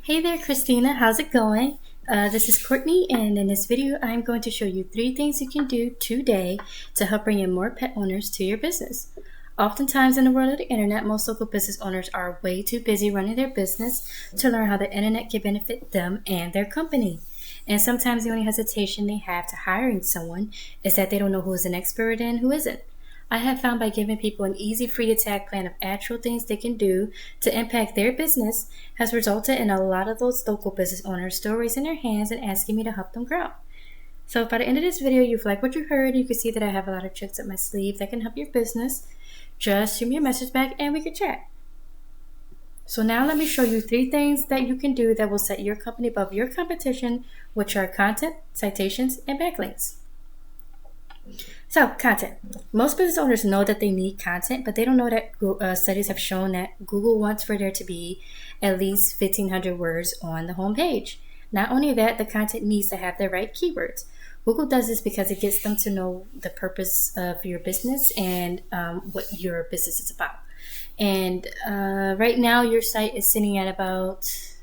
Hey there, Christina. How's it going? This is Courtney, and in this video, I'm going to show you 3 things you can do today to help bring in more pet owners to your business. Oftentimes in the world of the internet, most local business owners are way too busy running their business to learn how the internet can benefit them and their company. And sometimes the only hesitation they have to hiring someone is that they don't know who is an expert and who isn't. I have found by giving people an easy free-to-tag plan of actual things they can do to impact their business has resulted in a lot of those local business owners still raising their hands and asking me to help them grow. So if by the end of this video you've liked what you heard, you can see that I have a lot of tricks up my sleeve that can help your business, just shoot me a message back and we can chat. So now let me show you 3 things that you can do that will set your company above your competition, which are content, citations, and backlinks. So, content. Most business owners know that they need content, but they don't know that studies have shown that Google wants for there to be at least 1,500 words on the home page. Not only that, the content needs to have the right keywords. Google does this because it gets them to know the purpose of your business and what your business is about. And right now, your site is sitting at about...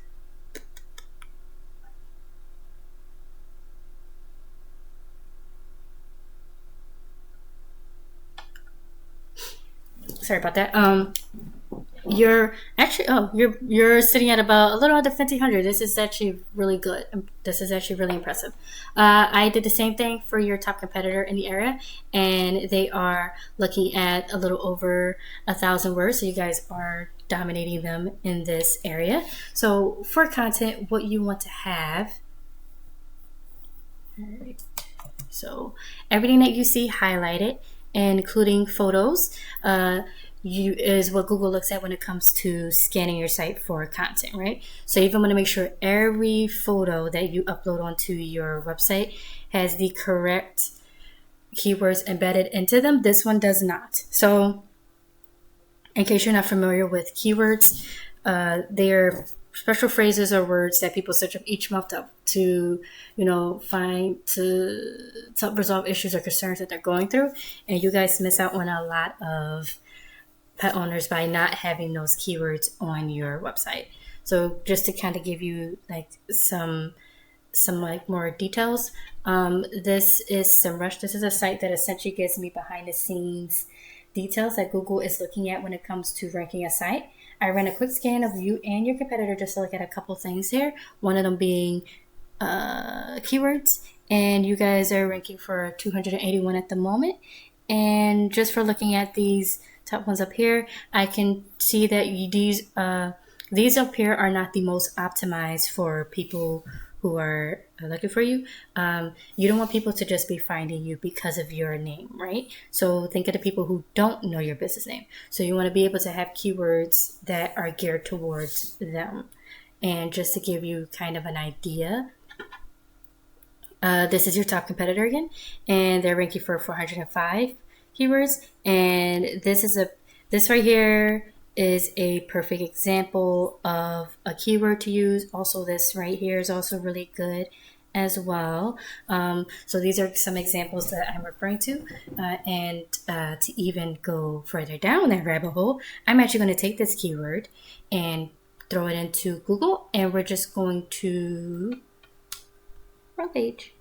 Sorry about that. You're sitting at about a little under 1,500. This is actually really good. This is actually really impressive. I did the same thing for your top competitor in the area, and they are looking at a little over 1,000 words. So you guys are dominating them in this area. So for content, what you want to have. All right. So everything that you see highlighted, including photos, is what Google looks at when it comes to scanning your site for content, right? So you even want to make sure every photo that you upload onto your website has the correct keywords embedded into them. This one does not. So in case you're not familiar with keywords, they're special phrases or words that people search up each month to find to help resolve issues or concerns that they're going through. And you guys miss out on a lot of pet owners by not having those keywords on your website. So just to kind of give you like some more details, this is SEMrush. This is a site that essentially gives me behind the scenes details that Google is looking at when it comes to ranking a site. I ran a quick scan of you and your competitor just to look at a couple things here. One of them being keywords, and you guys are ranking for 281 at the moment. And just for looking at these top ones up here, I can see that these up here are not the most optimized for people who are looking for you. You don't want people to just be finding you because of your name, right? So think of the people who don't know your business name. So you want to be able to have keywords that are geared towards them. And just to give you kind of an idea, this is your top competitor again, and they're ranking for 405 keywords. And this right here is a perfect example of a keyword to use. Also, this right here is also really good as well. So these are some examples that I'm referring to. And to even go further down that rabbit hole, I'm actually going to take this keyword and throw it into Google, and we're just going to wrong page.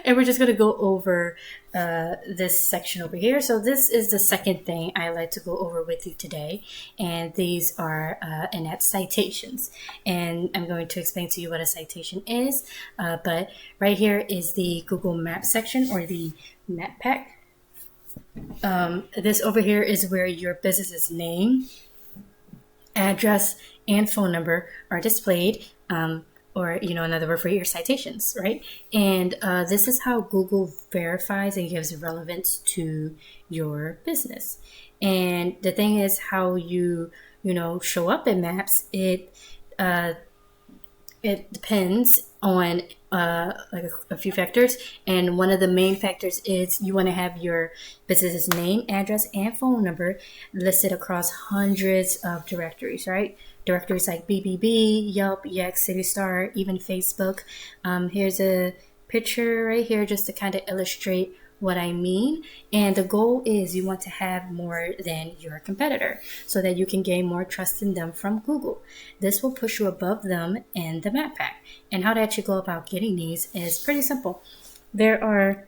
And we're just going to go over this section over here. So this is the second thing I like to go over with you today. And these are in-app citations. And I'm going to explain to you what a citation is. But right here is the Google Maps section, or the map pack. This over here is where your business's name, address, and phone number are displayed. Or, another word for your citations, right? And this is how Google verifies and gives relevance to your business. And the thing is, how you show up in Maps, it depends on like a few factors. And one of the main factors is you want to have your business's name, address, and phone number listed across hundreds of directories, right? Directories like BBB, Yelp, Yext, CityStar, even Facebook. Here's a picture right here just to kind of illustrate what I mean. And the goal is you want to have more than your competitor so that you can gain more trust in them from Google. This will push you above them in the map pack. And how to actually go about getting these is pretty simple. There are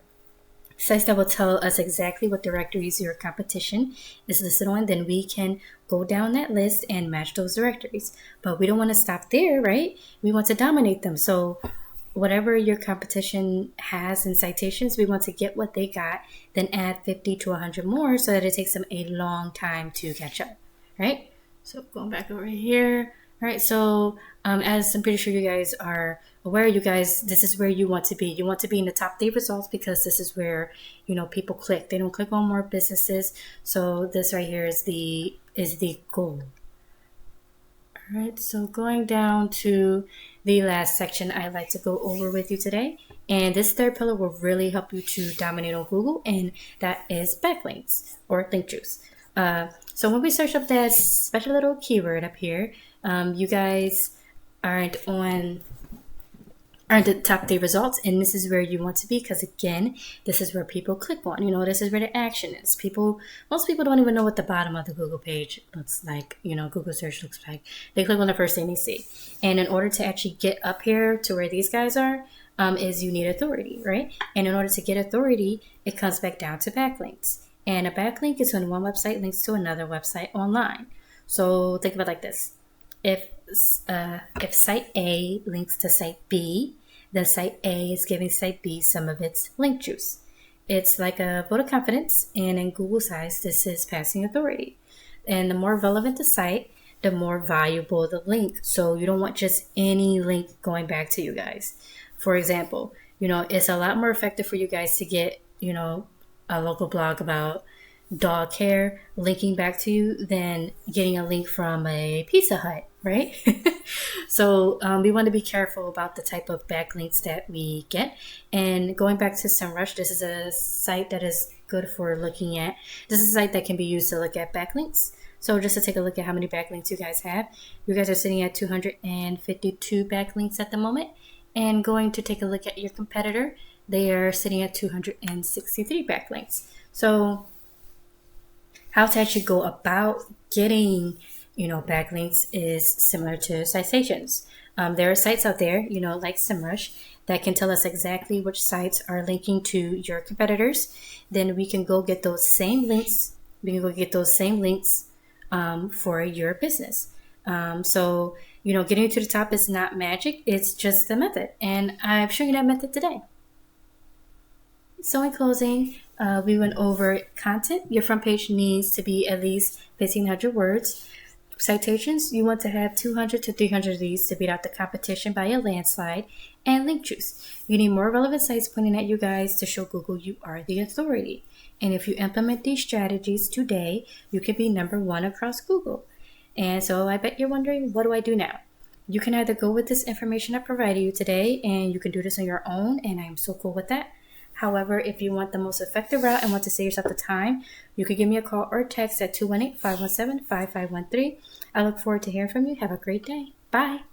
sites that will tell us exactly what directories your competition is listed on. Then we can go down that list and match those directories. But we don't want to stop there, right? We want to dominate them. So whatever your competition has in citations, we want to get what they got, then add 50 to 100 more so that it takes them a long time to catch up, right? So going back over here. All right, so as I'm pretty sure you guys are aware, this is where you want to be. You want to be in the top 3 results because this is where, people click. They don't click on more businesses. So this right here is the goal. All right, so going down to the last section I'd like to go over with you today. And this third pillar will really help you to dominate on Google, and that is backlinks or link juice. So when we search up that special little keyword up here, you guys aren't the top 3 results, and this is where you want to be because, again, this is where people click on. This is where the action is. Most people don't even know what the bottom of the Google page looks like, Google search looks like. They click on the first thing they see. And in order to actually get up here to where these guys are, is you need authority, right? And in order to get authority, it comes back down to backlinks. And a backlink is when one website links to another website online. So think of it like this. If site A links to site B, then site A is giving site B some of its link juice. It's like a vote of confidence, and in Google's eyes, this is passing authority. And the more relevant the site, the more valuable the link. So you don't want just any link going back to you guys. For example, it's a lot more effective for you guys to get, a local blog about dog care linking back to you than getting a link from a Pizza Hut, right? So we want to be careful about the type of backlinks that we get. And going back to SEMrush, this is a site that is good for looking at. This is a site that can be used to look at backlinks. So just to take a look at how many backlinks you guys have. You guys are sitting at 252 backlinks at the moment. And going to take a look at your competitor, they are sitting at 263 backlinks. So how to actually go about getting, backlinks is similar to citations. There are sites out there, like SEMrush, that can tell us exactly which sites are linking to your competitors. Then we can go get those same links. For your business. So getting to the top is not magic. It's just a method. And I've shown you that method today. So in closing, we went over content. Your front page needs to be at least 1,500 words. Citations, you want to have 200 to 300 of these to beat out the competition by a landslide. And link juice, you need more relevant sites pointing at you guys to show Google you are the authority. And if you implement these strategies today, you can be number 1 across Google. And so I bet you're wondering, what do I do now? You can either go with this information I provided you today, and you can do this on your own, and I am so cool with that. However, if you want the most effective route and want to save yourself the time, you can give me a call or text at 218-517-5513. I look forward to hearing from you. Have a great day. Bye.